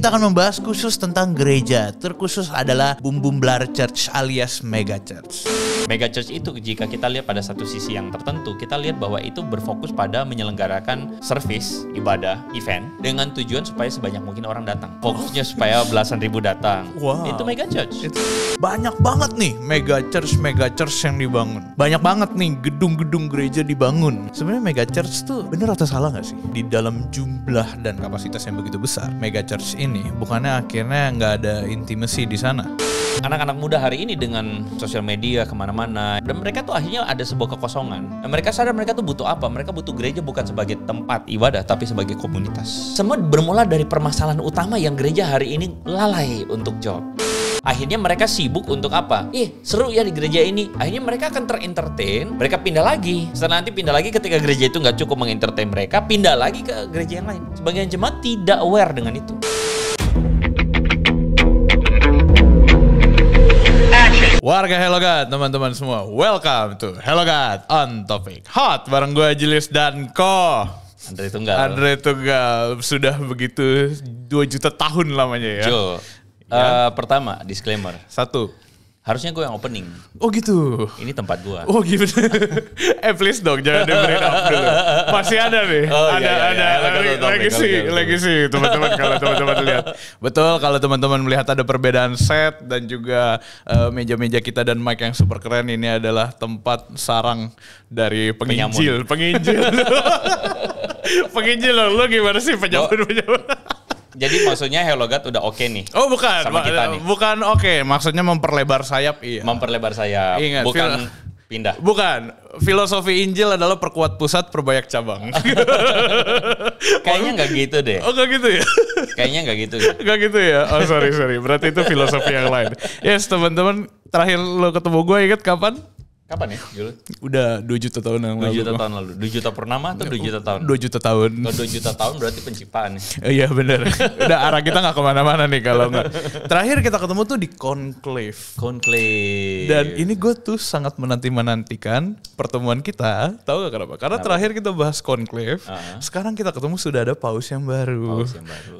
kita akan membahas khusus tentang gereja. Terkhusus adalah Boom Boom Blar Church alias Mega Church. Mega Church itu jika kita lihat pada satu sisi yang tertentu, kita lihat bahwa itu berfokus pada menyelenggarakan service, ibadah, event dengan tujuan supaya sebanyak mungkin orang datang. Fokusnya supaya belasan ribu datang. Wow. Itu Mega Church. Banyak banget nih Mega Church yang dibangun. Banyak banget nih gedung-gedung gereja dibangun. Sebenarnya Mega Church tuh bener atau salah gak sih? Di dalam jumlah dan kapasitas yang begitu besar, Mega Church ini bukannya akhirnya nggak ada intimacy di sana? Anak-anak muda hari ini dengan sosial media kemana-mana, dan mereka tuh akhirnya ada sebuah kekosongan. Dan mereka sadar mereka tuh butuh apa? Mereka butuh gereja bukan sebagai tempat ibadah, tapi sebagai komunitas. Semua bermula dari permasalahan utama yang gereja hari ini lalai untuk jawab. Akhirnya mereka sibuk untuk apa? Seru ya di gereja ini. Akhirnya mereka akan ter-entertain, mereka pindah lagi. Setelah nanti pindah lagi ketika gereja itu nggak cukup mengentertain mereka, pindah lagi ke gereja yang lain. Sebagian jemaat tidak aware dengan itu. Warga Hello God, teman-teman semua, welcome to Hello God on Topic Hot bareng gue Julius dan Ko Andre Tunggal. Sudah begitu 2 juta tahun lamanya ya. Pertama, disclaimer. 1. Harusnya gue yang opening. Oh gitu. Ini tempat gue. Oh gitu. Please dong, jangan dengerin up dulu. Masih ada nih. Legacy teman-teman kalau teman-teman lihat. Betul, kalau teman-teman melihat ada perbedaan set dan juga meja-meja kita dan mic yang super keren, ini adalah tempat sarang dari penginjil. Penginjil lo gimana sih penyamun? Jadi maksudnya Hello God udah oke nih. Oh bukan, sama kita nih. Bukan oke, maksudnya memperlebar sayap. Iya. Memperlebar sayap. Ingat, bukan pindah. Bukan, filosofi Injil adalah perkuat pusat, perbanyak cabang. Kayaknya nggak gitu deh. Oh nggak gitu ya? Kayaknya nggak gitu ya. Nggak gitu ya? Oh sorry. Berarti itu filosofi yang lain. Yes teman-teman, terakhir lo ketemu gue ingat kapan? Kapan ya, Jul? Udah 2 juta tahun yang lalu. 2 juta tahun lalu. 2 juta purnama atau 2 juta tahun? 2 juta tahun. Kalau 2 juta tahun berarti penciptaan. Iya bener. Udah arah kita gak kemana-mana nih kalau nggak. Terakhir kita ketemu tuh di Conclave. Dan ini gue tuh sangat menantikan pertemuan kita. Tahu gak kenapa? Karena terakhir kita bahas Conclave. Sekarang kita ketemu sudah ada paus yang baru.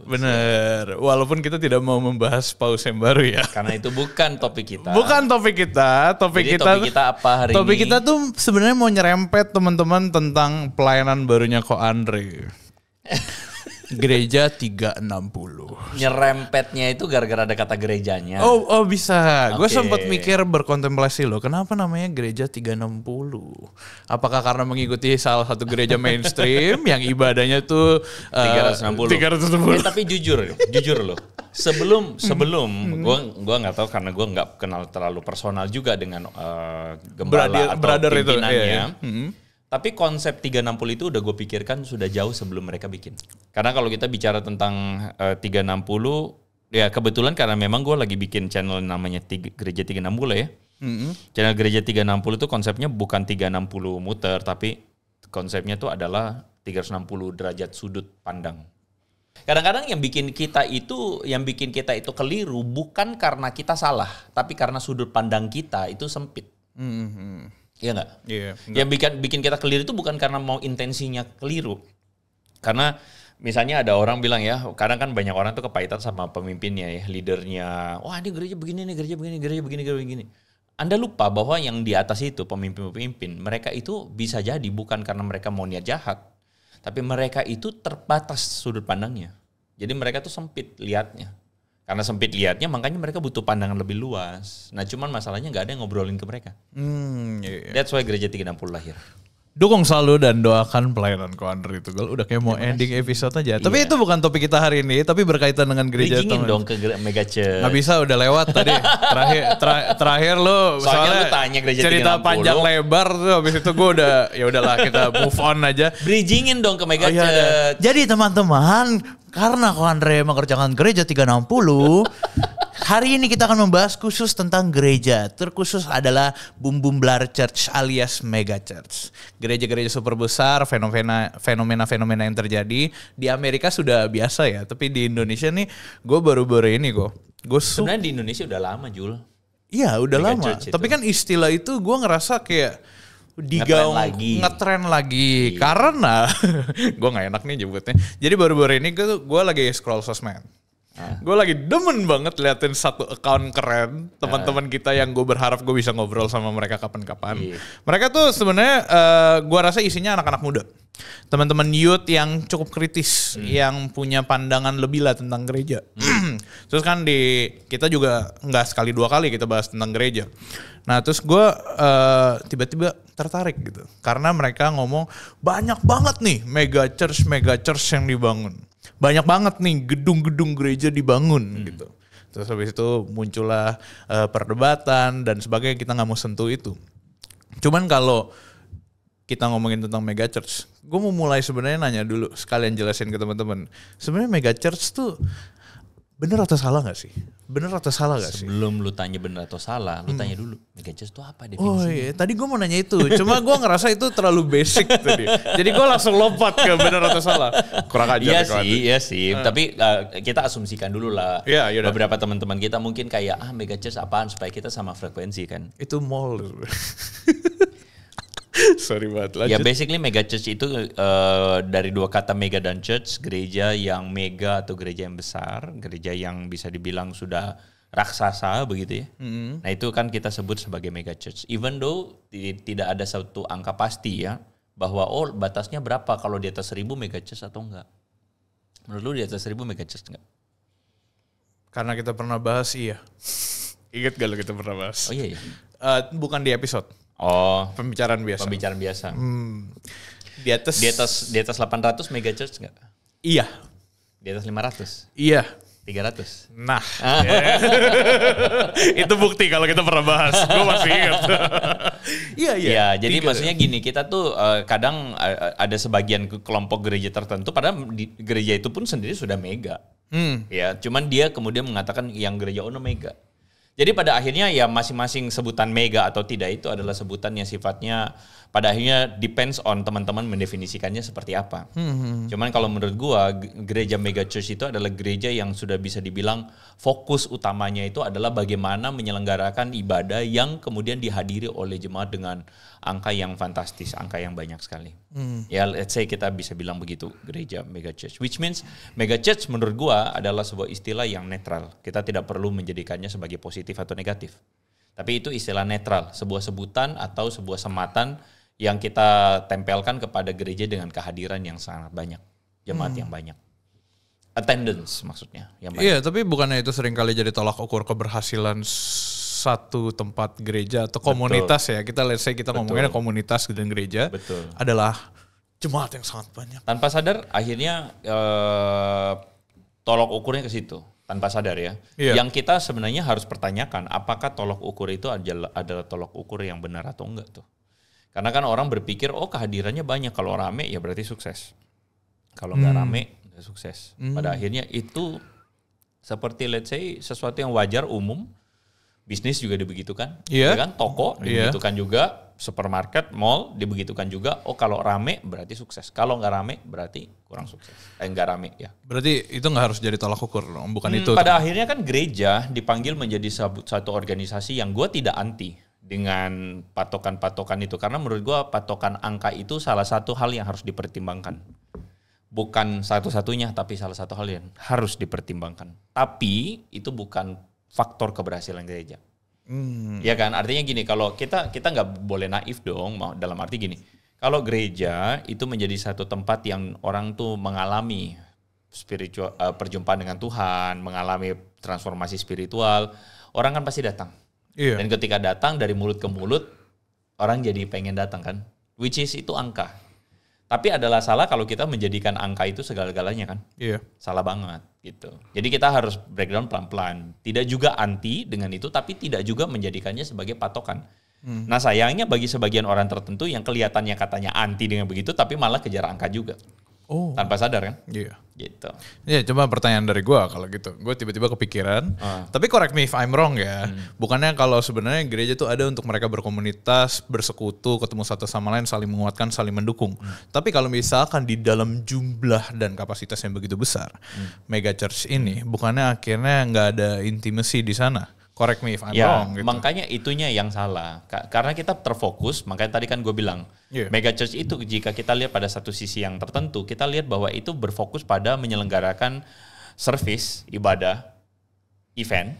Bener. Walaupun kita tidak mau membahas paus yang baru ya. Karena itu bukan topik kita. Bukan topik kita. Topik kita apa? Topik kita tuh sebenarnya mau nyerempet teman-teman tentang pelayanan barunya Ko Andre. Gereja 360. Nyerempetnya itu gara-gara ada kata gerejanya. Oh bisa. Gue sempat mikir berkontemplasi loh. Kenapa namanya gereja 360? Apakah karena mengikuti salah satu gereja mainstream yang ibadahnya tuh 360. Tapi jujur loh. Sebelum gue nggak tahu karena gue nggak kenal terlalu personal juga dengan gembala atau pimpinannya. Tapi konsep 360 itu udah gue pikirkan sudah jauh sebelum mereka bikin. Karena kalau kita bicara tentang 360, ya kebetulan karena memang gue lagi bikin channel namanya Gereja 360 ya. Channel Gereja 360 itu konsepnya bukan 360 muter, tapi konsepnya itu adalah 360 derajat sudut pandang. Kadang-kadang yang bikin kita itu keliru bukan karena kita salah, tapi karena sudut pandang kita itu sempit. Iya nggak? Iya. Yang bikin kita keliru itu bukan karena mau intensinya keliru. Karena misalnya ada orang bilang ya, kadang kan banyak orang tuh kepahitan sama pemimpinnya ya, leadernya. Wah ini gereja begini nih, gereja begini. Anda lupa bahwa yang di atas itu pemimpin-pemimpin, mereka itu bisa jadi bukan karena mereka mau niat jahat, tapi mereka itu terbatas sudut pandangnya. Jadi mereka tuh sempit lihatnya. Karena sempit lihatnya, makanya mereka butuh pandangan lebih luas. Nah cuman masalahnya gak ada yang ngobrolin ke mereka. That's why Gereja 360 lahir. Dukung selalu dan doakan pelayanan Ko Andre itu. Udah kayak mau ending episode aja. Tapi itu bukan topik kita hari ini, tapi berkaitan dengan gereja. Bridgingin dong ke Mega Church. Gak bisa, udah lewat tadi. Terakhir lo soalnya lu tanya Gereja 360. Cerita panjang lebar tuh, habis itu gue udah ya udahlah kita move on aja. Bridgingin dong ke Mega Church. Jadi teman-teman, karena Ko Andre mengerjakan Gereja 360, hari ini kita akan membahas khusus tentang gereja. Terkhusus adalah Boom Boom Blar Church alias Mega Church. Gereja-gereja super besar, fenomena-fenomena yang terjadi. Di Amerika sudah biasa ya, tapi di Indonesia nih gue baru-baru ini sebenarnya di Indonesia udah lama, Jul. Iya udah lama, tapi kan istilah itu gue ngerasa kayak digaung ngetren lagi. Karena gue nggak enak nih nyebutnya. Jadi baru-baru ini gue lagi scroll sosmed. Gue lagi demen banget liatin satu account keren teman-teman kita yang gue berharap gue bisa ngobrol sama mereka kapan-kapan. Mereka tuh sebenarnya gue rasa isinya anak-anak muda, teman-teman youth yang cukup kritis, yang punya pandangan lebih lah tentang gereja. Terus kan kita juga nggak sekali dua kali kita bahas tentang gereja. Nah terus gue tiba-tiba tertarik gitu karena mereka ngomong banyak banget nih mega church yang dibangun. Banyak banget nih gedung-gedung gereja dibangun gitu. Terus habis itu muncullah perdebatan dan sebagainya, kita nggak mau sentuh itu. Cuman kalau kita ngomongin tentang mega church, gue mau mulai sebenarnya nanya dulu, sekalian jelasin ke teman-teman. Sebenarnya mega church tuh bener atau salah gak sih? Bener atau salah gak sih? Sebelum lu tanya bener atau salah, lu tanya dulu mega church itu apa definisinya? Oh iya, tadi gue mau nanya itu, cuma gue ngerasa itu terlalu basic tadi. Jadi gue langsung lompat ke bener atau salah. Kurang ajar. Iya sih. Tapi kita asumsikan dulu lah. Iya, beberapa teman-teman kita mungkin kayak mega church apaan supaya kita sama frekuensi kan? Itu mall. Sorry banget, lanjut. Ya basically mega church itu dari dua kata mega dan church, gereja yang mega atau gereja yang besar, gereja yang bisa dibilang sudah raksasa begitu ya. Nah itu kan kita sebut sebagai mega church. Even though tidak ada satu angka pasti ya, bahwa batasnya berapa kalau di atas 1000 mega church atau enggak. Menurut lu di atas 1000 mega church enggak? Karena kita pernah bahas iya. Ingat gak lo kita pernah bahas? Oh iya. Bukan di episode. Oh, pembicaraan biasa. Di atas 800 mega church enggak? Iya. Di atas 500? Iya. 300? Nah. Itu bukti kalau kita pernah bahas. Gue masih ingat. Iya. Jadi maksudnya gini, kita tuh kadang ada sebagian kelompok gereja tertentu, padahal gereja itu pun sendiri sudah mega. Ya, cuman dia kemudian mengatakan yang gereja ono mega. Jadi pada akhirnya ya masing-masing sebutan mega atau tidak itu adalah sebutan yang sifatnya pada akhirnya depends on teman-teman mendefinisikannya seperti apa. Cuman kalau menurut gua gereja mega church itu adalah gereja yang sudah bisa dibilang fokus utamanya itu adalah bagaimana menyelenggarakan ibadah yang kemudian dihadiri oleh jemaat dengan angka yang fantastis, angka yang banyak sekali. Ya let's say kita bisa bilang begitu, gereja mega church. Which means mega church menurut gua adalah sebuah istilah yang netral. Kita tidak perlu menjadikannya sebagai positif atau negatif. Tapi itu istilah netral, sebuah sebutan atau sebuah sematan yang kita tempelkan kepada gereja dengan kehadiran yang sangat banyak, jemaat yang banyak. Attendance maksudnya yang banyak. Iya, tapi bukannya itu seringkali jadi tolak ukur keberhasilan satu tempat gereja atau komunitas. Betul. Ya. Let's say kita ngomongin komunitas dan gereja. Betul. Adalah jemaat yang sangat banyak. Tanpa sadar akhirnya tolak ukurnya ke situ. Tanpa sadar ya. Yang kita sebenarnya harus pertanyakan apakah tolak ukur itu adalah tolak ukur yang benar atau enggak tuh. Karena kan orang berpikir kehadirannya banyak, kalau rame ya berarti sukses. Kalau nggak rame nggak sukses. Pada akhirnya itu seperti let's say sesuatu yang wajar umum. Bisnis juga dibegitukan. Ya kan? Toko dibegitukan juga, supermarket, mall dibegitukan juga. Kalau rame berarti sukses. Kalau nggak rame berarti kurang sukses. Nggak rame ya. Berarti itu nggak harus jadi tolak ukur, bukan itu. Pada akhirnya kan gereja dipanggil menjadi satu organisasi yang gue tidak anti dengan patokan-patokan itu. Karena menurut gue patokan angka itu salah satu hal yang harus dipertimbangkan. Bukan satu-satunya, tapi salah satu hal yang harus dipertimbangkan. Tapi itu bukan faktor keberhasilan gereja. Ya kan, artinya gini, kalau kita nggak boleh naif dong, dalam arti gini, kalau gereja itu menjadi satu tempat yang orang tuh mengalami spiritual, perjumpaan dengan Tuhan, mengalami transformasi spiritual, orang kan pasti datang. Dan ketika datang dari mulut ke mulut, orang jadi pengen datang kan, which is itu angka. Tapi adalah salah kalau kita menjadikan angka itu segala-galanya kan. Salah banget gitu. Jadi kita harus breakdown pelan-pelan. Tidak juga anti dengan itu, tapi tidak juga menjadikannya sebagai patokan. Nah sayangnya bagi sebagian orang tertentu yang kelihatannya katanya anti dengan begitu, tapi malah kejar angka juga. Tanpa sadar kan? Iya. Gitu. Iya, coba pertanyaan dari gue kalau gitu. Gue tiba-tiba kepikiran, tapi correct me if I'm wrong ya. Bukannya kalau sebenarnya gereja tuh ada untuk mereka berkomunitas, bersekutu, ketemu satu sama lain, saling menguatkan, saling mendukung. Tapi kalau misalkan di dalam jumlah dan kapasitas yang begitu besar, mega church ini, bukannya akhirnya nggak ada intimacy di sana? Correct me if I'm wrong. Gitu. Makanya itunya yang salah. Karena kita terfokus, makanya tadi kan gue bilang, mega church itu jika kita lihat pada satu sisi yang tertentu, kita lihat bahwa itu berfokus pada menyelenggarakan service, ibadah, event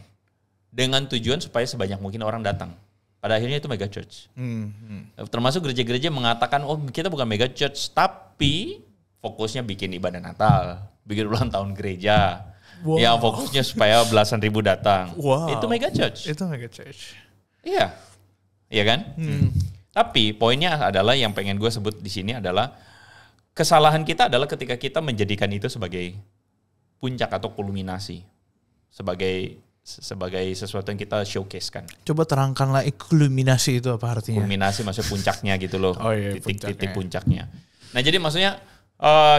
dengan tujuan supaya sebanyak mungkin orang datang. Pada akhirnya itu mega church. Termasuk gereja-gereja mengatakan, oh kita bukan mega church, tapi fokusnya bikin ibadah Natal, bikin ulang tahun gereja, yang fokusnya supaya belasan ribu datang. Itu mega church. Itu mega church. Iya, iya kan? Tapi poinnya adalah yang pengen gue sebut di sini adalah kesalahan kita adalah ketika kita menjadikan itu sebagai puncak atau kulminasi, sebagai sesuatu yang kita showcase kan. Coba terangkanlah kulminasi itu apa artinya? Kulminasi maksudnya puncaknya gitu loh. Titik puncaknya. Nah jadi maksudnya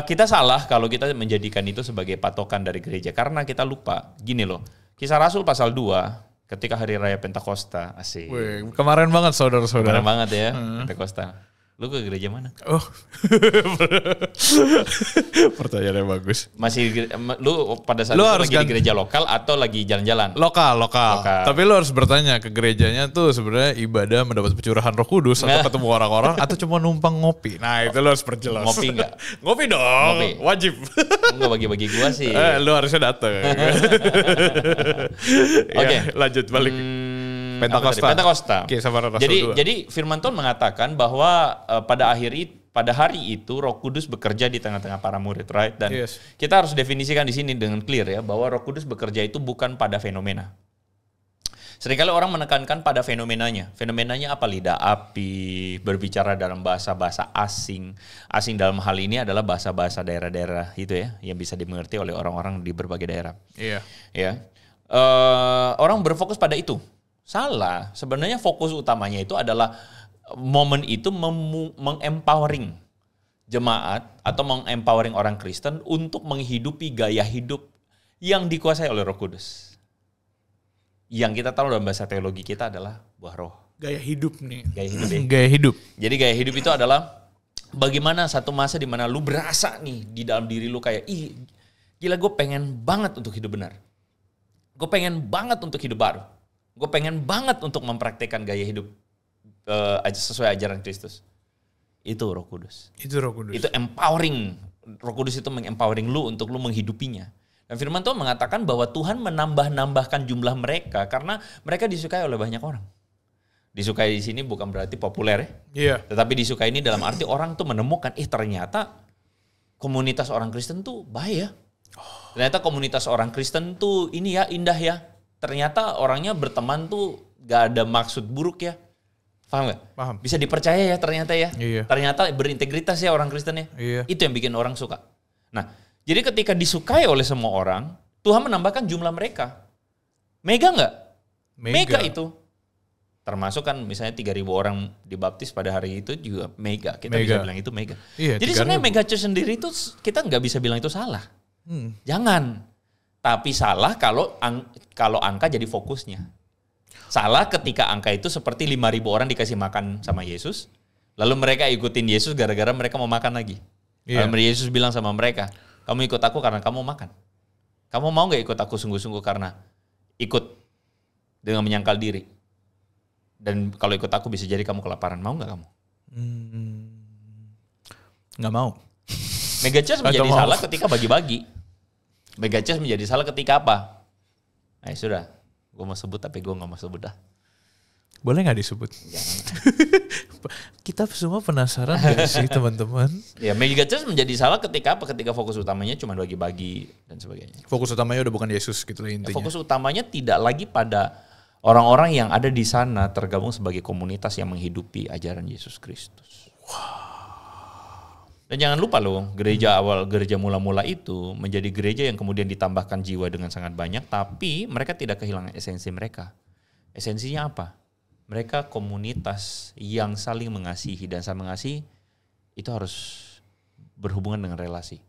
kita salah kalau kita menjadikan itu sebagai patokan dari gereja. Karena kita lupa. Gini loh. Kisah Rasul pasal 2 ketika hari raya Pentakosta. Asik. Wih, kemarin banget saudara-saudara. Kemarin banget ya Pentakosta. Lu ke gereja mana? Oh. Pertanyaannya bagus. Masih lu pada saat lu itu lagi di gereja lokal atau lagi jalan-jalan? Lokal. Tapi lu harus bertanya ke gerejanya tuh sebenarnya ibadah mendapat pencurahan Roh Kudus atau ketemu orang-orang atau cuma numpang ngopi. Nah, itu lu harus perjelas. Ngopi enggak? Ngopi dong. Ngopi. Wajib. Enggak bagi-bagi gua sih. Lu harusnya datang. Oke, lanjut balik. Pentakosta. Jadi firman Tuhan mengatakan bahwa pada hari itu Roh Kudus bekerja di tengah-tengah para murid, right? Dan kita harus definisikan di sini dengan clear ya bahwa Roh Kudus bekerja itu bukan pada fenomena. Seringkali orang menekankan pada fenomenanya. Fenomenanya apa? Lidah api, berbicara dalam bahasa-bahasa asing. Asing dalam hal ini adalah bahasa-bahasa daerah-daerah itu ya, yang bisa dimengerti oleh orang-orang di berbagai daerah. Iya. Ya. Orang berfokus pada itu. Salah. Sebenarnya fokus utamanya itu adalah momen itu mengempowering jemaat atau mengempowering orang Kristen untuk menghidupi gaya hidup yang dikuasai oleh Roh Kudus. Yang kita tahu dalam bahasa teologi kita adalah buah roh. Gaya hidup nih. Gaya hidup ya. Gaya hidup. Jadi gaya hidup itu adalah bagaimana satu masa di mana lu berasa nih di dalam diri lu kayak, gila gue pengen banget untuk hidup benar. Gue pengen banget untuk hidup baru. Gue pengen banget untuk mempraktekkan gaya hidup sesuai ajaran Kristus. Itu Roh Kudus. Itu empowering. Roh Kudus itu mengempowering lu untuk lu menghidupinya. Dan firman Tuhan mengatakan bahwa Tuhan menambahkan jumlah mereka karena mereka disukai oleh banyak orang. Disukai di sini bukan berarti populer ya. Iya. Tetapi disukai ini dalam arti orang tuh menemukan, ternyata komunitas orang Kristen tuh baik ya. Ternyata komunitas orang Kristen tuh ini ya indah ya. Ternyata orangnya berteman tuh gak ada maksud buruk ya. Paham gak? Paham. Bisa dipercaya ya ternyata ya. Iya. Ternyata berintegritas ya orang Kristen ya. Iya. Itu yang bikin orang suka. Nah, jadi ketika disukai oleh semua orang, Tuhan menambahkan jumlah mereka. Mega gak? Mega itu. Termasuk kan misalnya 3.000 orang dibaptis pada hari itu juga mega. Kita bisa bilang itu mega. Iya, jadi sebenarnya mega church sendiri itu kita gak bisa bilang itu salah. Jangan. Tapi salah kalau angka jadi fokusnya. Salah ketika angka itu seperti 5.000 orang dikasih makan sama Yesus. Lalu mereka ikutin Yesus gara-gara mereka mau makan lagi. Iya. Lalu Yesus bilang sama mereka, kamu ikut aku karena kamu makan. Kamu mau gak ikut aku sungguh-sungguh karena ikut dengan menyangkal diri. Dan kalau ikut aku bisa jadi kamu kelaparan. Mau gak kamu? Gak mau. Mega church menjadi salah ketika bagi-bagi. Mega church menjadi salah ketika apa? Sudah, gue mau sebut tapi gue gak mau sebut dah. Boleh gak disebut? Jangan. Kita semua penasaran gak sih teman-teman? Ya, mega church menjadi salah ketika apa? Ketika fokus utamanya cuma bagi-bagi dan sebagainya. Fokus utamanya udah bukan Yesus gitu intinya. Fokus utamanya tidak lagi pada orang-orang yang ada di sana tergabung sebagai komunitas yang menghidupi ajaran Yesus Kristus. Dan jangan lupa loh, gereja mula-mula itu menjadi gereja yang kemudian ditambahkan jiwa dengan sangat banyak, tapi mereka tidak kehilangan esensi mereka. Esensinya apa? Mereka komunitas yang saling mengasihi, dan saling mengasihi itu harus berhubungan dengan relasi.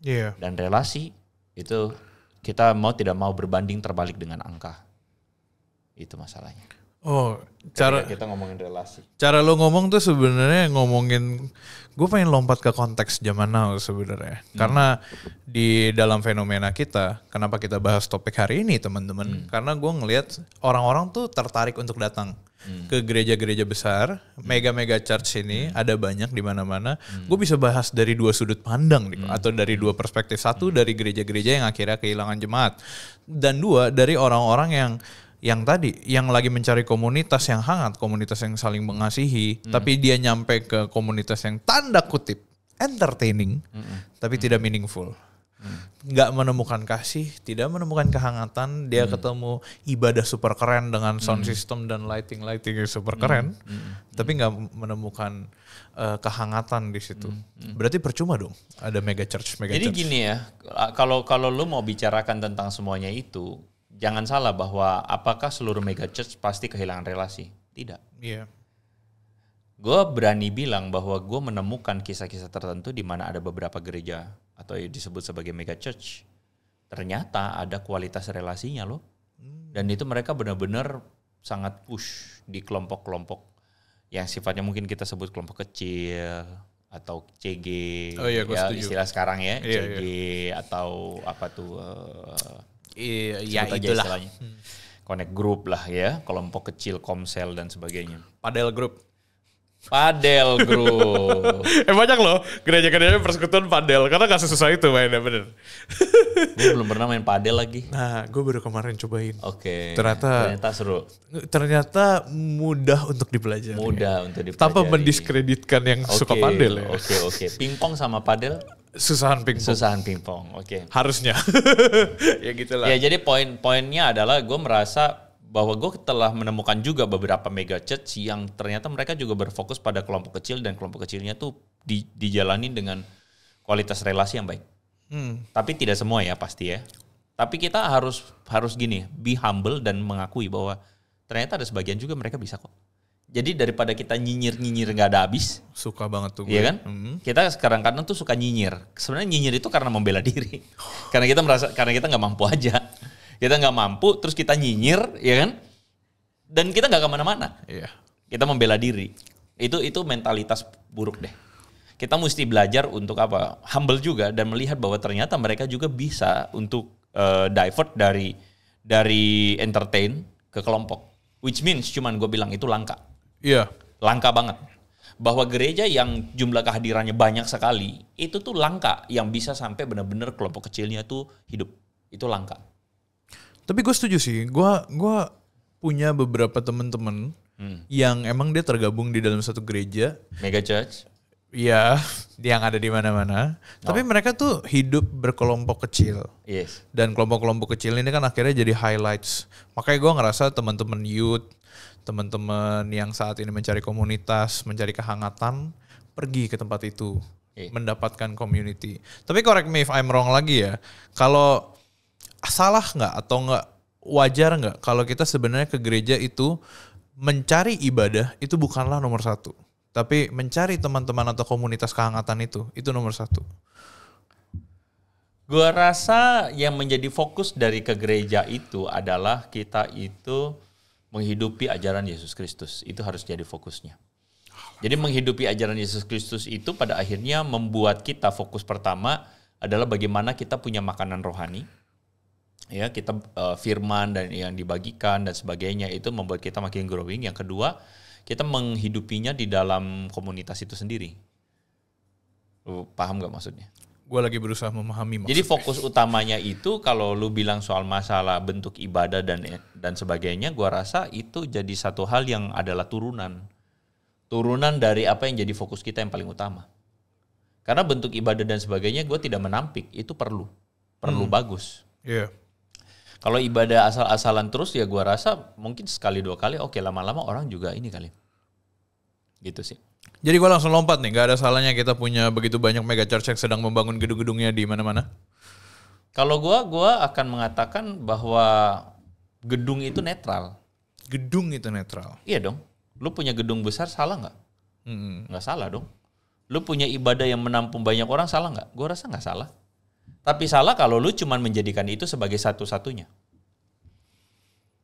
Iya. Dan relasi itu kita mau tidak mau berbanding terbalik dengan angka. Itu masalahnya. Oh, kita ngomongin relasi. Cara lo ngomong tuh sebenarnya ngomongin, gue pengen lompat ke konteks zaman now sebenarnya. Karena di dalam fenomena kita, kenapa kita bahas topik hari ini teman-teman? Karena gue ngelihat orang-orang tuh tertarik untuk datang. ke gereja-gereja besar, mega church ini ada banyak di mana-mana. Gue bisa bahas dari dua sudut pandang atau dari dua perspektif. Satu dari gereja-gereja yang akhirnya kehilangan jemaat, dan dua dari orang-orang yang tadi yang lagi mencari komunitas yang hangat, komunitas yang saling mengasihi, tapi dia nyampe ke komunitas yang tanda kutip entertaining, tapi tidak meaningful. Nggak menemukan kasih, tidak menemukan kehangatan, dia ketemu ibadah super keren dengan sound system dan lighting yang super keren, tapi nggak menemukan kehangatan di situ. Berarti percuma dong ada mega church. Jadi gini ya, kalau lu mau bicarakan tentang semuanya itu, jangan salah bahwa apakah seluruh mega church pasti kehilangan relasi? Tidak. Iya. Gue berani bilang bahwa gue menemukan kisah-kisah tertentu di mana ada beberapa gereja atau disebut sebagai mega church, ternyata ada kualitas relasinya loh. Dan itu mereka benar-benar sangat push di kelompok-kelompok yang sifatnya mungkin kita sebut kelompok kecil atau CG, istilah sekarang ya, CG atau apa tuh, ya itulah. Connect group lah ya, kelompok kecil, komsel dan sebagainya. Padel group. Banyak loh gereja-gereja persekutuan padel, karena gak sesusah itu mainnya, bener. Gue belum pernah main padel lagi. Nah, gue baru kemarin cobain. Oke. Ternyata seru. Ternyata mudah untuk dipelajari. Tanpa mendiskreditkan yang suka padel ya. Oke. Pingpong sama padel? Susahan pingpong. Oke. Harusnya. Ya gitulah. Ya jadi poinnya adalah gue merasa bahwa gue telah menemukan juga beberapa mega church yang ternyata mereka juga berfokus pada kelompok kecil, dan kelompok kecilnya tuh dijalani dengan kualitas relasi yang baik. Tapi tidak semua ya pasti ya. Tapi kita harus gini, be humble dan mengakui bahwa ternyata ada sebagian juga mereka bisa kok. Jadi daripada kita nyinyir nggak ada habis. Suka banget tuh gue. Iya kan? Kita sekarang kadang tuh suka nyinyir. Sebenarnya nyinyir itu karena membela diri. Karena kita nggak mampu aja. Kita nggak mampu, terus kita nyinyir, ya kan? Dan kita nggak kemana-mana. Iya. Kita membela diri. Itu mentalitas buruk deh. Kita mesti belajar untuk apa? Humble juga dan melihat bahwa ternyata mereka juga bisa untuk divert dari entertain ke kelompok. Which means cuman gue bilang itu langka. Iya. Langka banget. Bahwa gereja yang jumlah kehadirannya banyak sekali, itu tuh langka. Yang bisa sampai benar-benar kelompok kecilnya tuh hidup. Itu langka. Tapi gue setuju sih, gue punya beberapa teman-teman yang emang dia tergabung di dalam satu gereja. Mega church? Iya, yang ada di mana-mana. Tapi mereka tuh hidup berkelompok kecil. Yes. Dan kelompok-kelompok kecil ini kan akhirnya jadi highlights. Makanya gue ngerasa teman-teman youth, teman-teman yang saat ini mencari komunitas, mencari kehangatan, pergi ke tempat itu, mendapatkan community. Tapi correct me if I'm wrong lagi ya, kalau salah nggak atau nggak wajar nggak kalau kita sebenarnya ke gereja itu mencari ibadah itu bukanlah nomor satu, tapi mencari teman-teman atau komunitas kehangatan itu nomor satu. Gua rasa yang menjadi fokus dari ke gereja itu adalah kita itu menghidupi ajaran Yesus Kristus. Itu harus jadi fokusnya. Jadi menghidupi ajaran Yesus Kristus itu pada akhirnya membuat kita fokus pertama adalah bagaimana kita punya makanan rohani. Ya, kita firman dan yang dibagikan dan sebagainya itu membuat kita makin growing. Yang kedua, kita menghidupinya di dalam komunitas itu sendiri. Lu paham gak maksudnya? Gue lagi berusaha memahami maksudnya. Jadi fokus utamanya itu kalau lu bilang soal masalah bentuk ibadah dan sebagainya, gue rasa itu jadi satu hal yang adalah turunan dari apa yang jadi fokus kita yang paling utama. Karena bentuk ibadah dan sebagainya gue tidak menampik, itu perlu bagus. Iya. Yeah. Kalau ibadah asal-asalan terus ya gue rasa mungkin sekali dua kali, oke, lama-lama orang juga ini kali. Gitu sih. Jadi gue langsung lompat nih, gak ada salahnya kita punya begitu banyak mega church yang sedang membangun gedung-gedungnya di mana-mana? Kalau gue akan mengatakan bahwa gedung itu netral. Gedung itu netral? Iya dong. Lu punya gedung besar salah gak? Nggak salah dong. Lu punya ibadah yang menampung banyak orang salah gak? Gue rasa gak salah. Tapi salah kalau lu cuma menjadikan itu sebagai satu-satunya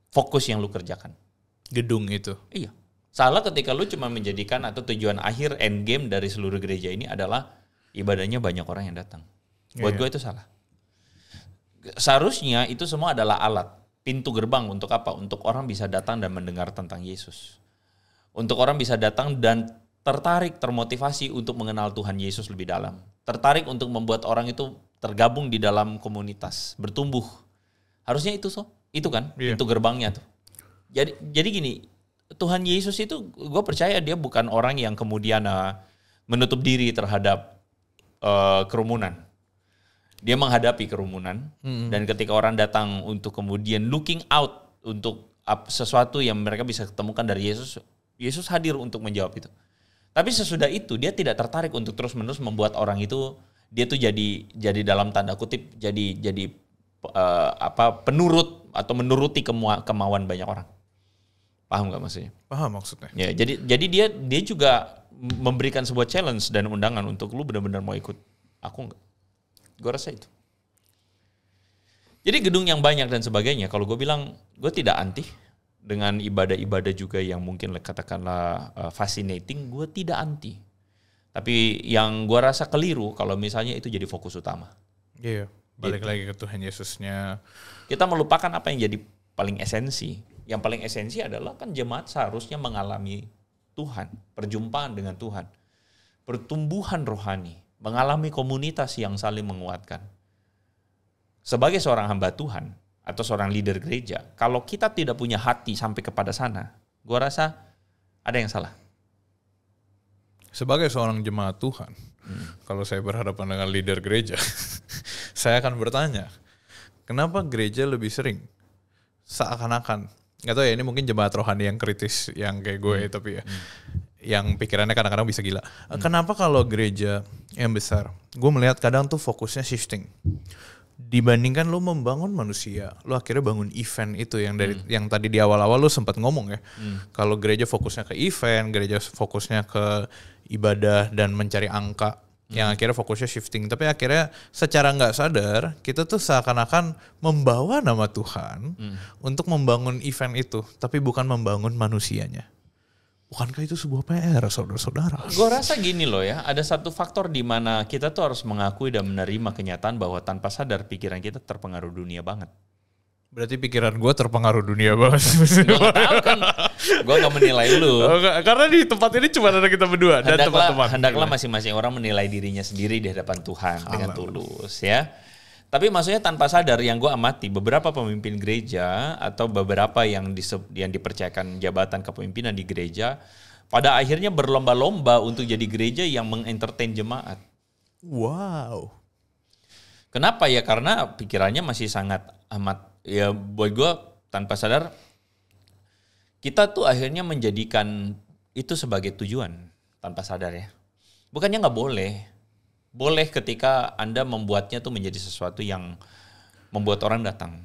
fokus yang lu kerjakan. Gedung itu? Iya. Salah ketika lu cuma menjadikan atau tujuan akhir end game dari seluruh gereja ini adalah ibadahnya banyak orang yang datang. Buat gue itu salah. Seharusnya itu semua adalah alat, pintu gerbang untuk apa? Untuk orang bisa datang dan mendengar tentang Yesus. Untuk orang bisa datang dan tertarik, termotivasi untuk mengenal Tuhan Yesus lebih dalam. Tertarik untuk membuat orang itu tergabung di dalam komunitas, bertumbuh. Harusnya itu itu kan, itu gerbangnya tuh. Jadi gini, Tuhan Yesus itu gue percaya dia bukan orang yang kemudian menutup diri terhadap kerumunan. Dia menghadapi kerumunan dan ketika orang datang untuk kemudian looking out untuk sesuatu yang mereka bisa ketemukan dari Yesus, Yesus hadir untuk menjawab itu. Tapi sesudah itu dia tidak tertarik untuk terus-menerus membuat orang itu dia tuh jadi dalam tanda kutip jadi penurut atau menuruti kemauan banyak orang. Paham nggak maksudnya? Paham maksudnya. Ya, jadi dia juga memberikan sebuah challenge dan undangan untuk lu benar-benar mau ikut. Aku enggak. Gue rasa itu. Jadi gedung yang banyak dan sebagainya, kalau gue bilang gue tidak anti dengan ibadah-ibadah juga yang mungkin katakanlah fascinating, gue tidak anti. Tapi yang gue rasa keliru kalau misalnya itu jadi fokus utama. Iya, balik lagi ke Tuhan Yesusnya. Kita melupakan apa yang jadi paling esensi. Yang paling esensi adalah kan jemaat seharusnya mengalami Tuhan, perjumpaan dengan Tuhan, pertumbuhan rohani, mengalami komunitas yang saling menguatkan. Sebagai seorang hamba Tuhan atau seorang leader gereja, kalau kita tidak punya hati sampai kepada sana, gue rasa ada yang salah. Sebagai seorang jemaat Tuhan, kalau saya berhadapan dengan leader gereja, saya akan bertanya, kenapa gereja lebih sering seakan-akan, nggak tahu ya, ini mungkin jemaat rohani yang kritis, yang kayak gue tapi ya, yang pikirannya kadang-kadang bisa gila. Kenapa kalau gereja yang besar, gue melihat kadang tuh fokusnya shifting. Dibandingkan lo membangun manusia, lo akhirnya bangun event itu yang dari yang tadi di awal-awal lo sempat ngomong ya. Kalau gereja fokusnya ke event, gereja fokusnya ke ibadah dan mencari angka, yang akhirnya fokusnya shifting. Tapi akhirnya secara nggak sadar kita tuh seakan-akan membawa nama Tuhan untuk membangun event itu, tapi bukan membangun manusianya. Bukankah itu sebuah PR, saudara-saudara? Gue rasa gini loh ya, ada satu faktor di mana kita tuh harus mengakui dan menerima kenyataan bahwa tanpa sadar pikiran kita terpengaruh dunia banget. Berarti pikiran gue terpengaruh dunia banget. Gue gak tahu kan, gue gak menilai lu. Karena di tempat ini cuma ada kita berdua dan teman-teman. Hendaklah masing-masing orang menilai dirinya sendiri di hadapan Tuhan dengan tulus ya. Tapi maksudnya tanpa sadar yang gue amati beberapa pemimpin gereja atau beberapa yang dipercayakan jabatan kepemimpinan di gereja pada akhirnya berlomba-lomba untuk jadi gereja yang mengentertain jemaat. Wow. Kenapa ya? Karena pikirannya masih sangat amat ya buat gue tanpa sadar kita tuh akhirnya menjadikan itu sebagai tujuan tanpa sadar ya. Bukannya nggak boleh. Boleh ketika Anda membuatnya tuh menjadi sesuatu yang membuat orang datang.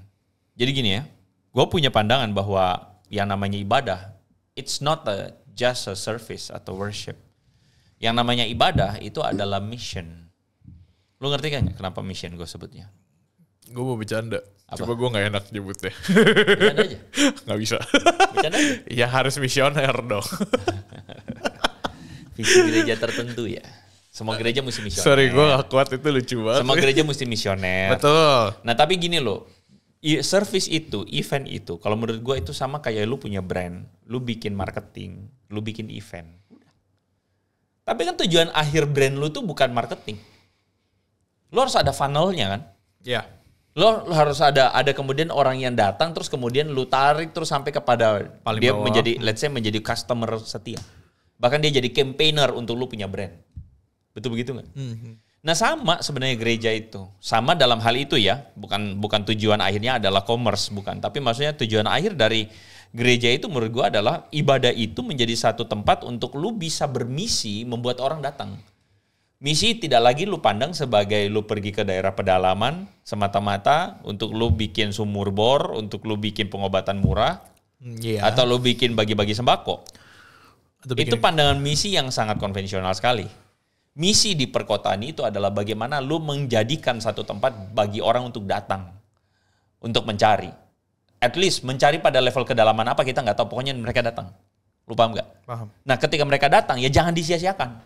Jadi gini ya, gue punya pandangan bahwa yang namanya ibadah, it's not just a service atau worship. Yang namanya ibadah itu adalah mission. Lu ngerti kan kenapa mission gue sebutnya? Gue mau bercanda, coba gue gak enak nyebutnya. Bercanda aja? Gak bisa. Bercanda aja? Ya harus misioner dong. Visi gereja tertentu ya. Semua gereja mesti misioner. Sorry, gue gak kuat, itu lucu banget. Semua gereja mesti misioner. Betul. Nah tapi gini loh, service itu, event itu, kalau menurut gue itu sama kayak lu punya brand, lu bikin marketing, lu bikin event. Udah. Tapi kan tujuan akhir brand lu tuh bukan marketing. Lu harus ada funnelnya kan? Iya. Lu harus ada kemudian orang yang datang, terus kemudian lu tarik terus sampai kepada paling dia bawah. menjadi customer setia. Bahkan dia jadi campaigner untuk lu punya brand. Betul begitu nggak? Nah sama sebenarnya gereja itu. Sama dalam hal itu ya. Bukan tujuan akhirnya adalah commerce. Bukan. Tapi maksudnya tujuan akhir dari gereja itu menurut gue adalah ibadah itu menjadi satu tempat untuk lu bisa bermisi membuat orang datang. Misi tidak lagi lu pandang sebagai lu pergi ke daerah pedalaman semata-mata untuk lu bikin sumur bor, untuk lu bikin pengobatan murah. Atau lu bikin bagi-bagi sembako. Itu pandangan misi yang sangat konvensional sekali. Misi di perkotaan itu adalah bagaimana lu menjadikan satu tempat bagi orang untuk datang. Untuk mencari. At least mencari pada level kedalaman apa kita nggak tahu. Pokoknya mereka datang. Lu paham nggak? Paham. Nah ketika mereka datang ya jangan disia-siakan.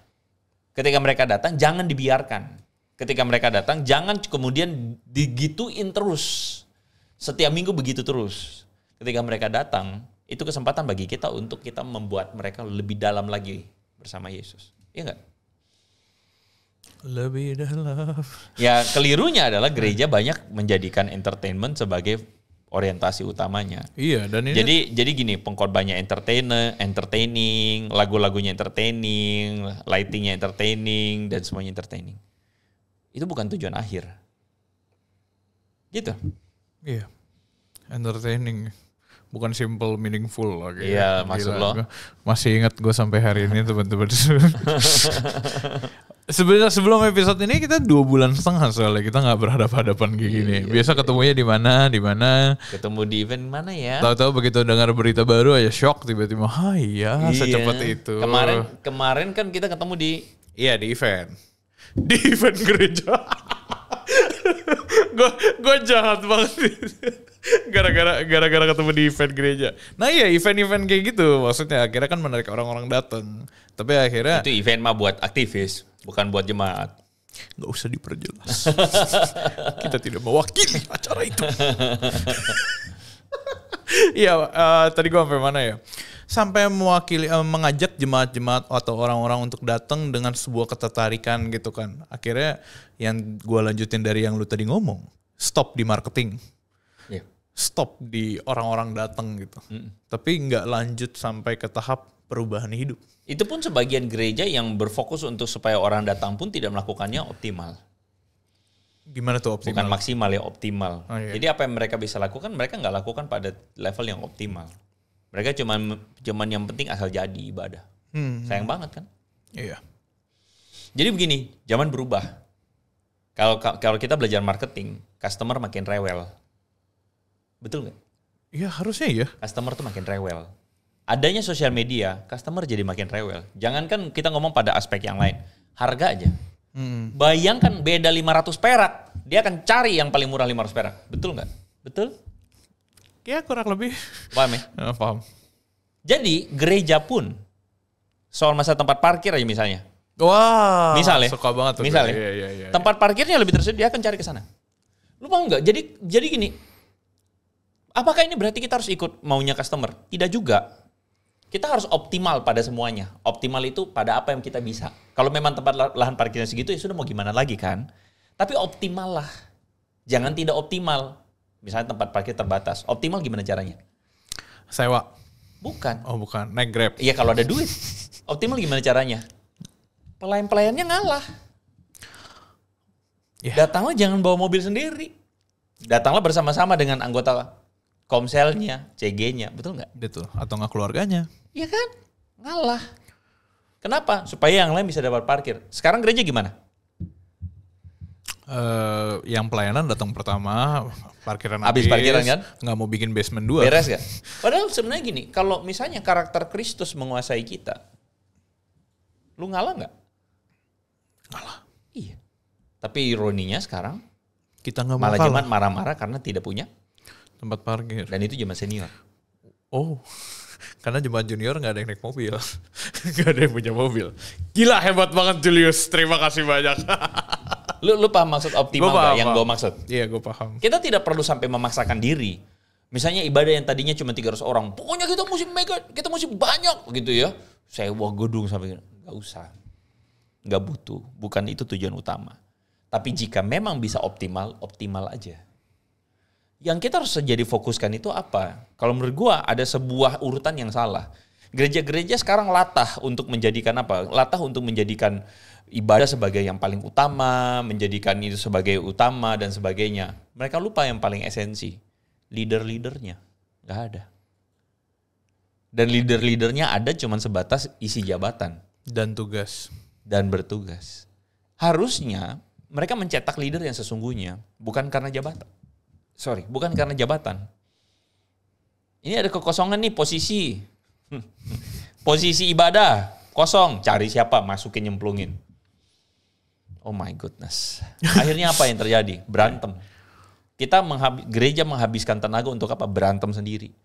Ketika mereka datang jangan dibiarkan. Ketika mereka datang jangan kemudian digituin terus. Setiap minggu begitu terus. Ketika mereka datang itu kesempatan bagi kita untuk kita membuat mereka lebih dalam lagi bersama Yesus. Iya nggak? Lebih dalam. Ya kelirunya adalah gereja banyak menjadikan entertainment sebagai orientasi utamanya. Iya, dan ini jadi gini, pengkorbannya entertaining, lagu-lagunya entertaining, lightingnya entertaining, dan semuanya entertaining. Itu bukan tujuan akhir. Gitu. Iya. Entertaining. Bukan simple, meaningful lagi. Iya, maksud lo. Masih ingat gue sampai hari ini teman-teman. Sebenarnya sebelum episode ini kita 2 bulan setengah soalnya kita nggak berhadapan-hadapan kayak gini. Biasa ketemunya di mana? Ketemu di event mana ya? Tahu-tahu begitu dengar berita baru aja shock tiba-tiba. Secepat itu. Kemarin kan kita ketemu di event. Di event gereja. Gue jahat banget. Gara-gara ketemu di event gereja. Nah iya, event-event kayak gitu maksudnya akhirnya kan menarik orang-orang datang. Tapi akhirnya itu event mah buat aktivis, bukan buat jemaat. Gak usah diperjelas. Kita tidak mewakili acara itu. Iya, tadi gue sampai mana ya? Sampai mewakili, mengajak jemaat-jemaat atau orang-orang untuk datang dengan sebuah ketertarikan gitu kan. Akhirnya yang gue lanjutin dari yang lu tadi ngomong, stop di marketing. Yeah. Stop di orang-orang datang gitu. Tapi nggak lanjut sampai ke tahap perubahan hidup. Itu pun sebagian gereja yang berfokus untuk supaya orang datang pun tidak melakukannya optimal. Gimana tuh optimal? Bukan maksimal ya, optimal. Oh, iya. Jadi apa yang mereka bisa lakukan, mereka nggak lakukan pada level yang optimal. Mereka cuman yang penting asal jadi ibadah. Sayang banget kan? Iya. Jadi begini, zaman berubah. Kalau kita belajar marketing, customer makin rewel. Betul nggak? Iya harusnya ya. Customer tuh makin rewel. Adanya sosial media, customer jadi makin rewel. Jangankan kita ngomong pada aspek yang lain. Harga aja. Bayangkan beda 500 perak. Dia akan cari yang paling murah 500 perak. Betul nggak? Betul? Ya kurang lebih. Paham ya? Paham. Jadi gereja pun soal masa tempat parkir aja misalnya. Wah. Misalnya. Suka banget tuh. Misalnya. Iya. Tempat parkirnya lebih tersedia, dia akan cari ke sana. Lu paham nggak? Jadi gini. Apakah ini berarti kita harus ikut maunya customer? Tidak juga. Kita harus optimal pada semuanya. Optimal itu pada apa yang kita bisa. Kalau memang tempat lahan parkirnya segitu ya sudah mau gimana lagi kan. Tapi optimal lah. Jangan tidak optimal. Misalnya tempat parkir terbatas. Optimal gimana caranya? Sewa. Bukan. Oh bukan. Naik Grab. Iya kalau ada duit. Optimal gimana caranya? Pelayan-pelayannya ngalah. Yeah. Datanglah jangan bawa mobil sendiri. Datanglah bersama-sama dengan anggota komselnya, CG-nya. Betul nggak? Betul. Atau nggak keluarganya. Iya kan? Ngalah. Kenapa? Supaya yang lain bisa dapat parkir. Sekarang gereja gimana? Yang pelayanan datang pertama, parkiran habis, parkiran kan? Nggak mau bikin basement 2. Beres gak? Padahal sebenarnya gini, kalau misalnya karakter Kristus menguasai kita, lu ngalah nggak? Ngalah. Iya. Tapi ironinya sekarang, kita nggak malah jemaat marah-marah karena tidak punya tempat parkir. Dan itu jemaat senior. Oh, karena jemaat junior nggak ada yang naik mobil, nggak ada yang punya mobil. Gila hebat banget Julius, terima kasih banyak. Lu paham maksud optimal gak yang gue maksud? Iya gue paham. Kita tidak perlu sampai memaksakan diri. Misalnya ibadah yang tadinya cuma 300 orang. Pokoknya kita mesti mega, kita mesti banyak gitu ya. Sewa gedung sampai gak usah. Gak butuh. Bukan itu tujuan utama. Tapi jika memang bisa optimal, optimal aja. Yang kita harus jadi fokuskan itu apa? Kalau menurut gue ada sebuah urutan yang salah. Gereja-gereja sekarang latah untuk menjadikan apa? Latah untuk menjadikan ibadah sebagai yang paling utama, menjadikan itu sebagai utama dan sebagainya. Mereka lupa yang paling esensi. Leader-leadernya nggak ada. Dan leader-leadernya ada cuma sebatas isi jabatan. Dan tugas. Dan bertugas. Harusnya mereka mencetak leader yang sesungguhnya. Bukan karena jabatan. Bukan karena jabatan. Ini ada kekosongan nih posisi. Posisi ibadah. Kosong. Cari siapa? Masukin, nyemplungin. Oh my goodness. Akhirnya apa yang terjadi? Berantem. Gereja menghabiskan tenaga untuk apa? Berantem sendiri.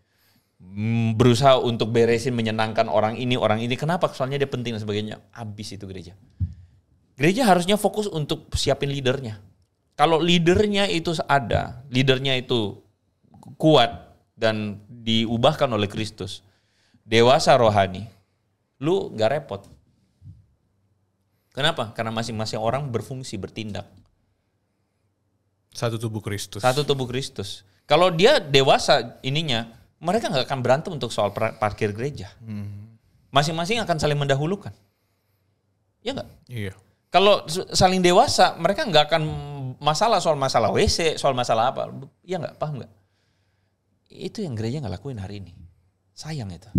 Berusaha untuk beresin, menyenangkan orang ini. Kenapa? Soalnya dia penting dan sebagainya. Habis itu gereja. Gereja harusnya fokus untuk siapin leadernya. Kalau leadernya itu ada, leadernya itu kuat dan diubahkan oleh Kristus, dewasa rohani, lu gak repot. Kenapa? Karena masing-masing orang berfungsi, bertindak. Satu tubuh Kristus. Satu tubuh Kristus. Kalau dia dewasa ininya, mereka gak akan berantem untuk soal parkir gereja. Masing-masing akan saling mendahulukan. Ya gak? Iya. Kalau saling dewasa, mereka gak akan soal masalah WC, soal masalah apa. Ya gak? Paham gak? Itu yang gereja gak lakuin hari ini. Sayang itu.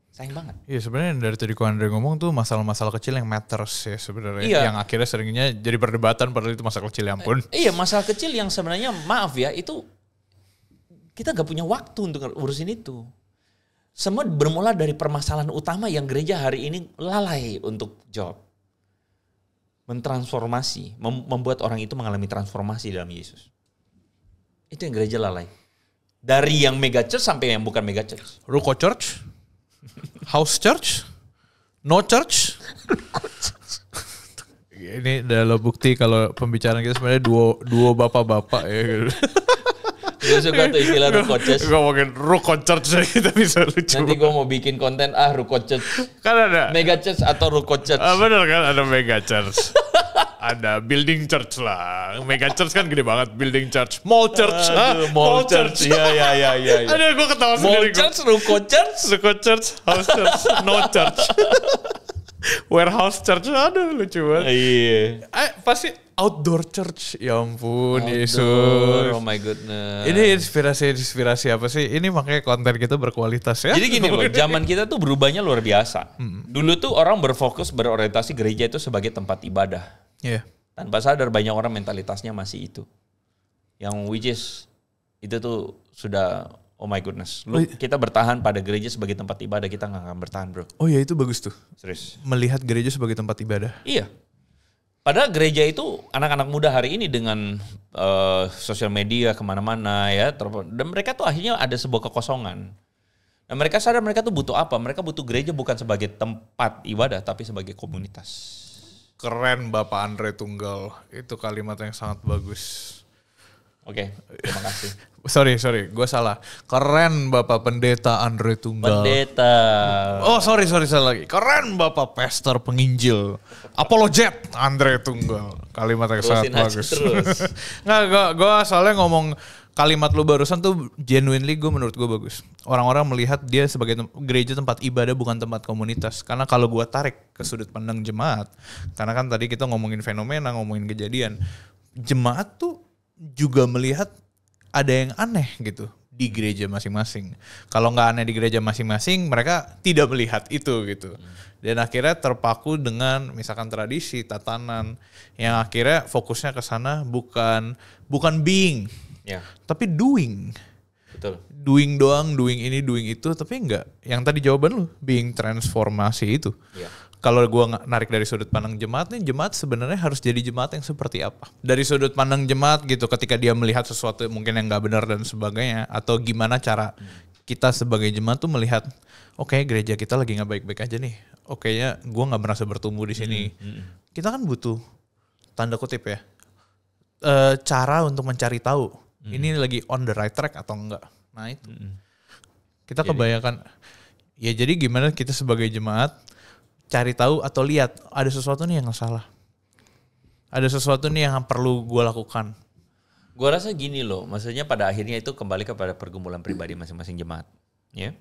Sayang banget. Iya sebenarnya dari tadi Ko Andre ngomong tuh masalah-masalah kecil yang matters ya sebenarnya. Iya. Yang akhirnya seringnya jadi perdebatan padahal itu masalah kecil ya ampun. Iya masalah kecil yang sebenarnya maaf ya itu kita gak punya waktu untuk urusin itu. Semua bermula dari permasalahan utama yang gereja hari ini lalai untuk jawab. Mentransformasi, membuat orang itu mengalami transformasi dalam Yesus. Itu yang gereja lalai. Dari yang mega church sampai yang bukan mega church. Ruko church? House church? No church? Ini adalah bukti kalau pembicaraan kita sebenarnya duo bapak-bapak ya gitu. Gue suka tuh istilah Ruko Church. Ngomongin Ruko Church kita bisa lucu. Nanti gue mau bikin konten Ruko Church. Kan ada Mega Church atau Ruko Church. Bener kan ada Mega Church. Ada building church lah. Mega church kan gede banget. Building church. Mall church. Mall church. Iya. Aduh gue ketawa sendiri. Mall church, Ruko church. Ruko church, house church, no church. Warehouse church. Aduh lucu banget. Iya. Pasti outdoor church. Ya ampun Outdoor, Yesus. Oh my goodness. Ini inspirasi apa sih? Ini makanya konten kita berkualitas ya. Jadi gini loh, zaman kita tuh berubahnya luar biasa. Dulu tuh orang berorientasi gereja itu sebagai tempat ibadah. Iya. Tanpa sadar banyak orang mentalitasnya masih itu. Yang which is itu tuh sudah oh my goodness. Kita bertahan pada gereja sebagai tempat ibadah, kita nggak akan bertahan bro. Oh ya itu bagus tuh. Serius. Melihat gereja sebagai tempat ibadah. Iya. Padahal gereja itu anak-anak muda hari ini dengan sosial media kemana-mana ya. Dan mereka tuh akhirnya ada sebuah kekosongan. Dan mereka sadar mereka tuh butuh apa. Mereka butuh gereja bukan sebagai tempat ibadah tapi sebagai komunitas. Keren Bapak Andre Tunggal. Itu kalimat yang sangat bagus. Oke, terima kasih. Sorry, gue salah. Keren Bapak Pendeta Andre Tunggal. Pendeta. Oh sorry salah lagi. Keren Bapak Pastor Penginjil. Apologet Andre Tunggal. Kalimat yang sangat bagus. Nggak, gue soalnya ngomong kalimat lu barusan tuh genuinely menurut gue bagus. Orang-orang melihat dia sebagai gereja tempat ibadah bukan tempat komunitas. Karena kalau gue tarik ke sudut pandang jemaat, karena kan tadi kita ngomongin fenomena, ngomongin kejadian, jemaat tuh juga melihat ada yang aneh gitu di gereja masing-masing. Kalau nggak aneh di gereja masing-masing, mereka tidak melihat itu gitu. Dan akhirnya terpaku dengan misalkan tradisi, tatanan, yang akhirnya fokusnya ke sana bukan being. Ya. Tapi doing. Betul. Doing doang, doing ini, doing itu, tapi enggak. Yang tadi jawaban lu, being transformasi itu. Ya. Kalau gue narik dari sudut pandang jemaat nih, jemaat sebenarnya harus jadi jemaat yang seperti apa? Dari sudut pandang jemaat gitu, ketika dia melihat sesuatu mungkin yang nggak benar dan sebagainya, atau gimana cara kita sebagai jemaat tuh melihat, oke, gereja kita lagi nggak baik-baik aja nih. Oke ya, gue nggak merasa bertumbuh di sini. Kita kan butuh tanda kutip ya, cara untuk mencari tahu. Ini lagi on the right track atau enggak. Nah itu. Kita kebanyakan. Ya jadi gimana kita sebagai jemaat cari tahu atau lihat ada sesuatu nih yang salah. Ada sesuatu nih yang perlu gue lakukan. Gue rasa gini loh. Maksudnya pada akhirnya itu kembali kepada pergumulan pribadi masing-masing jemaat. Ya.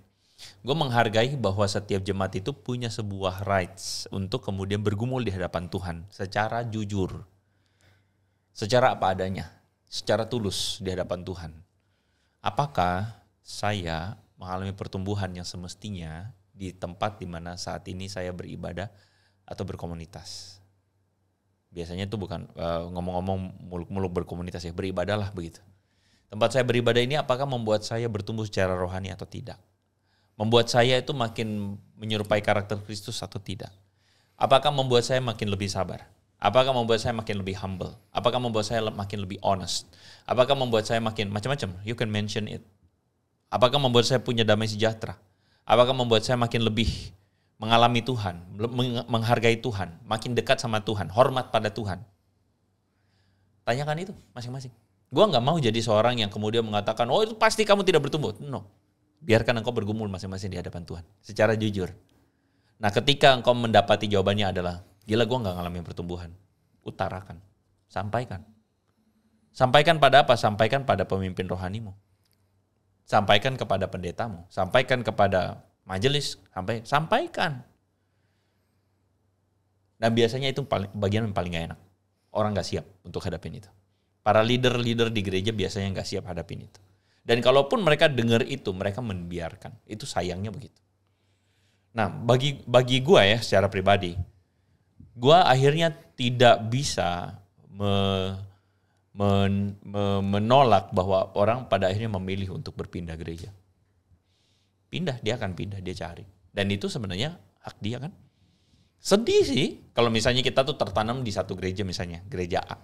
Gue menghargai bahwa setiap jemaat itu punya sebuah rights untuk kemudian bergumul di hadapan Tuhan secara jujur. Secara apa adanya. Secara tulus di hadapan Tuhan. Apakah saya mengalami pertumbuhan yang semestinya di tempat di mana saat ini saya beribadah atau berkomunitas? Biasanya itu bukan ngomong-ngomong muluk-muluk berkomunitas ya, beribadahlah begitu. Tempat saya beribadah ini apakah membuat saya bertumbuh secara rohani atau tidak? Membuat saya itu makin menyerupai karakter Kristus atau tidak? Apakah membuat saya makin lebih sabar? Apakah membuat saya makin lebih humble? Apakah membuat saya makin lebih honest? Apakah membuat saya makin macam-macam? You can mention it. Apakah membuat saya punya damai sejahtera? Apakah membuat saya makin lebih mengalami Tuhan, menghargai Tuhan, makin dekat sama Tuhan, hormat pada Tuhan? Tanyakan itu masing-masing. Gue gak mau jadi seorang yang kemudian mengatakan, oh itu pasti kamu tidak bertumbuh. No. Biarkan engkau bergumul masing-masing di hadapan Tuhan. Secara jujur. Nah ketika engkau mendapati jawabannya adalah, gila gue gak ngalamin pertumbuhan. Utarakan. Sampaikan. Sampaikan pada apa? Sampaikan pada pemimpin rohanimu. Sampaikan kepada pendetamu. Sampaikan kepada majelis. Sampaikan. Dan biasanya itu bagian yang paling gak enak. Orang gak siap untuk hadapin itu. Para leader-leader di gereja biasanya gak siap hadapin itu. Dan kalaupun mereka dengar itu, mereka membiarkan. Itu sayangnya begitu. Nah, bagi gue ya secara pribadi, gue akhirnya tidak bisa menolak bahwa orang pada akhirnya memilih untuk berpindah gereja. Pindah, dia akan pindah, dia cari. Dan itu sebenarnya hak dia kan. Sedih sih kalau misalnya kita tuh tertanam di satu gereja misalnya, gereja A.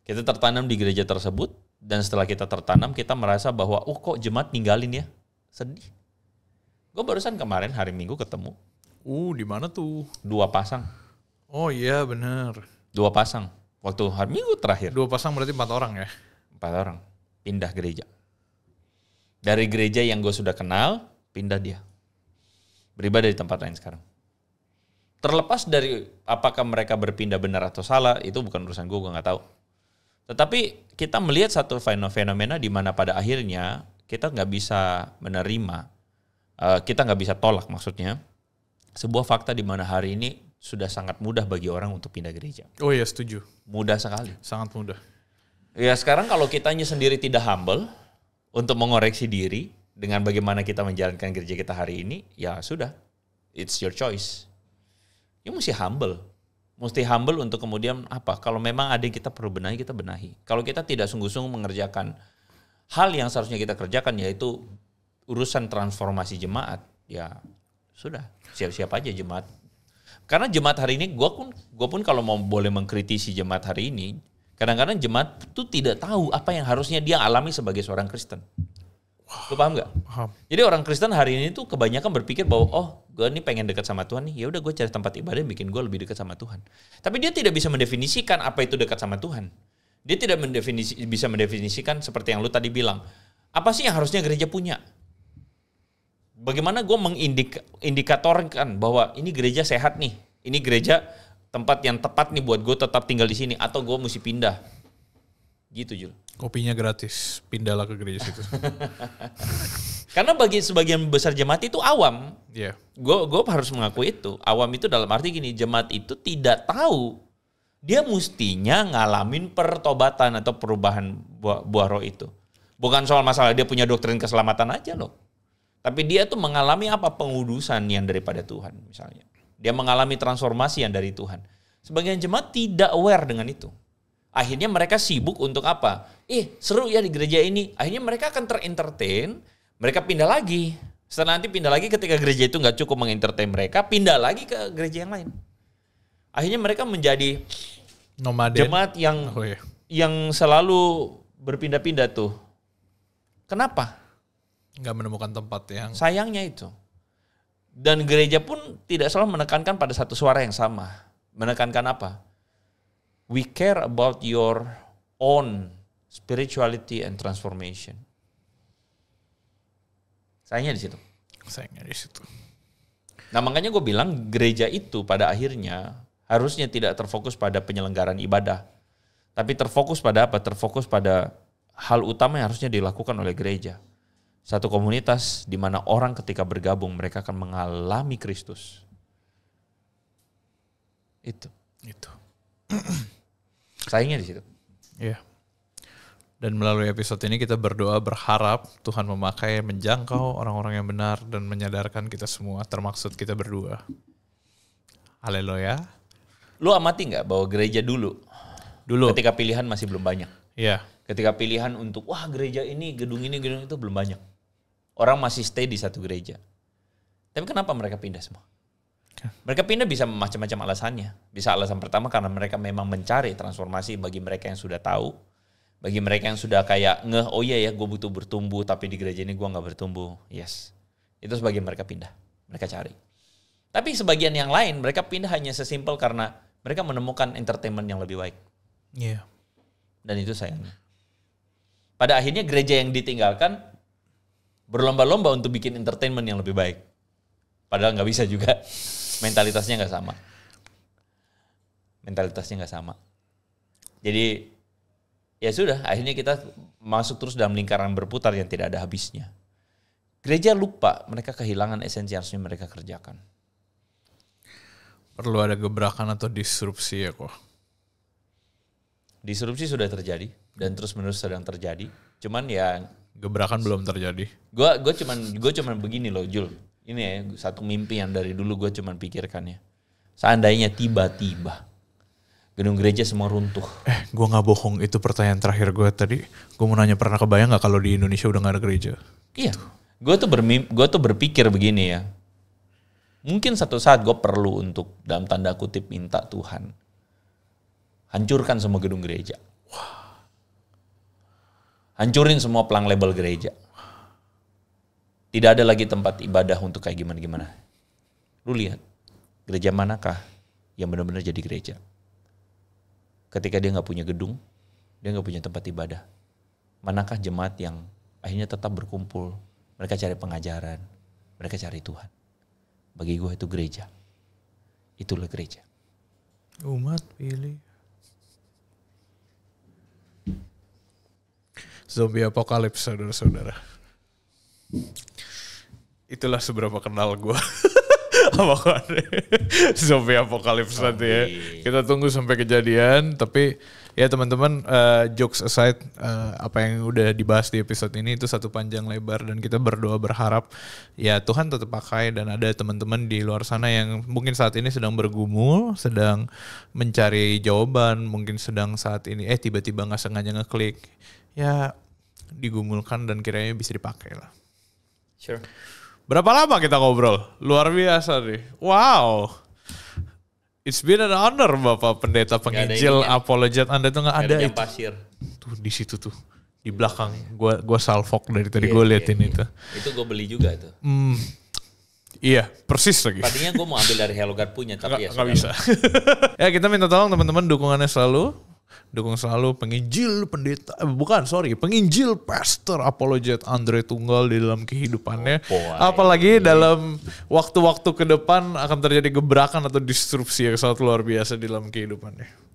Kita tertanam di gereja tersebut dan setelah kita tertanam kita merasa bahwa kok jemaat ninggalin ya. Sedih. Gue barusan kemarin hari Minggu ketemu. Di mana tuh? 2 pasang. Oh iya benar. 2 pasang. Waktu hari Minggu terakhir. 2 pasang berarti 4 orang ya? 4 orang. Pindah gereja. Dari gereja yang gue sudah kenal, pindah dia. Beribadah di tempat lain sekarang. Terlepas dari apakah mereka berpindah benar atau salah, itu bukan urusan gue gak tahu. Tetapi kita melihat satu fenomena di mana pada akhirnya kita nggak bisa menerima, kita nggak bisa tolak maksudnya, sebuah fakta di mana hari ini sudah sangat mudah bagi orang untuk pindah gereja. Oh iya setuju. Mudah sekali. Sangat mudah. Ya sekarang kalau kitanya sendiri tidak humble untuk mengoreksi diri dengan bagaimana kita menjalankan gereja kita hari ini, ya sudah, it's your choice. Ya mesti humble. Mesti humble untuk kemudian apa? Kalau memang ada yang kita perlu benahi, kita benahi. Kalau kita tidak sungguh-sungguh mengerjakan hal yang seharusnya kita kerjakan, yaitu urusan transformasi jemaat, ya sudah, siap-siap aja jemaat. Karena jemaat hari ini, gue pun kalau mau boleh mengkritisi jemaat hari ini, kadang-kadang jemaat itu tidak tahu apa yang harusnya dia alami sebagai seorang Kristen. Lu paham gak? Paham. Jadi orang Kristen hari ini tuh kebanyakan berpikir bahwa gue nih pengen dekat sama Tuhan nih, ya udah gue cari tempat ibadah yang bikin gue lebih dekat sama Tuhan. Tapi dia tidak bisa mendefinisikan apa itu dekat sama Tuhan. Dia tidak bisa mendefinisikan seperti yang lu tadi bilang. Apa sih yang harusnya gereja punya? Bagaimana gue mengindikatorkan bahwa ini gereja sehat nih, ini gereja tempat yang tepat nih buat gue tetap tinggal di sini, atau gue mesti pindah. Gitu Jul. Kopinya gratis, pindahlah ke gereja situ. Karena bagi sebagian besar jemaat itu awam. Iya. Gue harus mengakui itu. Awam itu dalam arti gini, jemaat itu tidak tahu dia mestinya ngalamin pertobatan atau perubahan buah roh itu. Bukan soal masalah dia punya doktrin keselamatan aja loh. Tapi dia tuh mengalami apa? Pengudusan yang daripada Tuhan misalnya. Dia mengalami transformasi yang dari Tuhan. Sebagian jemaat tidak aware dengan itu. Akhirnya mereka sibuk untuk apa? Seru ya di gereja ini. Akhirnya mereka akan ter-entertain, mereka pindah lagi. Setelah nanti pindah lagi ketika gereja itu nggak cukup mengentertain mereka, pindah lagi ke gereja yang lain. Akhirnya mereka menjadi nomaden, jemaat yang selalu berpindah-pindah tuh. Kenapa? Nggak menemukan tempat yang... Sayangnya itu. Dan gereja pun tidak selalu menekankan pada satu suara yang sama. Menekankan apa? We care about your own spirituality and transformation. Sayangnya di situ. Nah makanya gue bilang gereja itu pada akhirnya harusnya tidak terfokus pada penyelenggaraan ibadah. Tapi terfokus pada apa? Terfokus pada hal utama yang harusnya dilakukan oleh gereja. Satu komunitas di mana orang ketika bergabung mereka akan mengalami Kristus. Itu. Sayangnya di situ. Iya. Dan melalui episode ini kita berdoa berharap Tuhan memakai menjangkau orang-orang yang benar dan menyadarkan kita semua termaksud kita berdua. Haleluya. Lu amati nggak bahwa gereja dulu ketika pilihan masih belum banyak. Iya. Ketika pilihan untuk gereja ini, gedung itu belum banyak. Orang masih stay di satu gereja. Tapi kenapa mereka pindah semua? Mereka pindah bisa macam-macam alasannya. Bisa alasan pertama karena mereka memang mencari transformasi bagi mereka yang sudah tahu. Bagi mereka yang sudah kayak gue butuh bertumbuh tapi di gereja ini gue gak bertumbuh. Yes. Itu sebagian mereka pindah. Mereka cari. Tapi sebagian yang lain mereka pindah hanya sesimpel karena mereka menemukan entertainment yang lebih baik. Iya. Dan itu sayangnya. Pada akhirnya gereja yang ditinggalkan berlomba-lomba untuk bikin entertainment yang lebih baik. Padahal nggak bisa juga. Mentalitasnya nggak sama. Jadi ya sudah, akhirnya kita masuk terus dalam lingkaran berputar yang tidak ada habisnya. Gereja lupa, mereka kehilangan esensi yang harusnya mereka kerjakan. Perlu ada gebrakan atau disrupsi ya kok. Disrupsi sudah terjadi dan terus-menerus sedang terjadi. Cuman ya gebrakan belum terjadi. Gue cuman begini loh, Jul. Ini ya satu mimpi yang dari dulu gue cuman pikirkan ya. Seandainya tiba-tiba gedung gereja semua runtuh. Gue gak bohong, itu pertanyaan terakhir gue tadi. Gue mau nanya, pernah kebayang gak kalau di Indonesia udah gak ada gereja? Iya, gue tuh berpikir begini ya. Mungkin satu saat gue perlu untuk dalam tanda kutip minta Tuhan hancurkan semua gedung gereja. Hancurin semua pelang label gereja. Tidak ada lagi tempat ibadah untuk kayak gimana-gimana. Lu lihat, gereja manakah yang benar-benar jadi gereja? Ketika dia gak punya gedung, dia gak punya tempat ibadah. Manakah jemaat yang akhirnya tetap berkumpul, mereka cari pengajaran, mereka cari Tuhan. Bagi gue itu gereja. Itulah gereja. Umat pilih. Zombie apokalips, saudara-saudara. Itulah seberapa kenal gue. Zombie apokalips nanti ya. Kita tunggu sampai kejadian. Tapi ya teman-teman, jokes aside, apa yang udah dibahas di episode ini itu satu panjang lebar. Dan kita berdoa berharap ya Tuhan tetap pakai. Dan ada teman-teman di luar sana yang mungkin saat ini sedang bergumul, sedang mencari jawaban, mungkin sedang saat ini tiba-tiba gak sengaja ngeklik. Ya digumulkan dan kiranya bisa dipakai lah. Sure. Berapa lama kita ngobrol? Luar biasa nih. Wow. It's been an honor Bapak Pendeta Penginjil Apologet. Anda tuh gak ada itu. Pasir. Tuh di situ tuh. Di belakang. Gua salfok dari tadi gue liatin itu. Itu gue beli juga tuh. Iya, persis lagi. Tadinya gue mau ambil dari HelloGuard punya, tapi nggak bisa. Ya kita minta tolong teman-teman dukungannya selalu. Dukung selalu penginjil penginjil pastor apologet Andre Tunggal di dalam kehidupannya. Apalagi dalam waktu-waktu ke depan akan terjadi gebrakan atau disrupsi yang sangat luar biasa di dalam kehidupannya.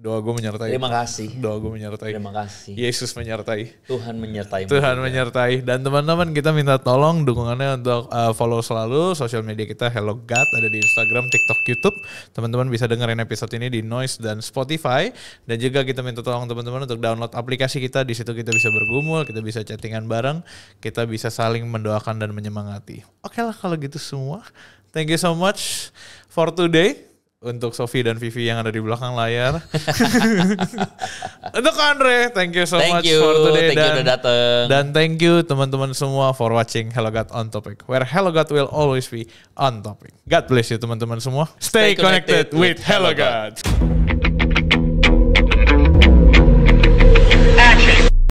Doa gue menyertai. Terima kasih. Doa gue menyertai. Terima kasih. Yesus menyertai. Tuhan menyertai. Tuhan menyertai. Dan teman-teman kita minta tolong dukungannya untuk follow selalu sosial media kita Hello God, ada di Instagram, TikTok, YouTube. Teman-teman bisa dengerin episode ini di Noise dan Spotify. Dan juga kita minta tolong teman-teman untuk download aplikasi kita. Di situ kita bisa bergumul, kita bisa chattingan bareng, kita bisa saling mendoakan dan menyemangati. Oke lah kalau gitu semua. Thank you so much for today. Untuk Sophie dan Vivi yang ada di belakang layar. Untuk Andre, thank you so much for today. Thank you udah dateng. Dan thank you teman-teman semua for watching Hello God on Topic. Where Hello God will always be on topic. God bless you teman-teman semua. Stay connected with Hello God.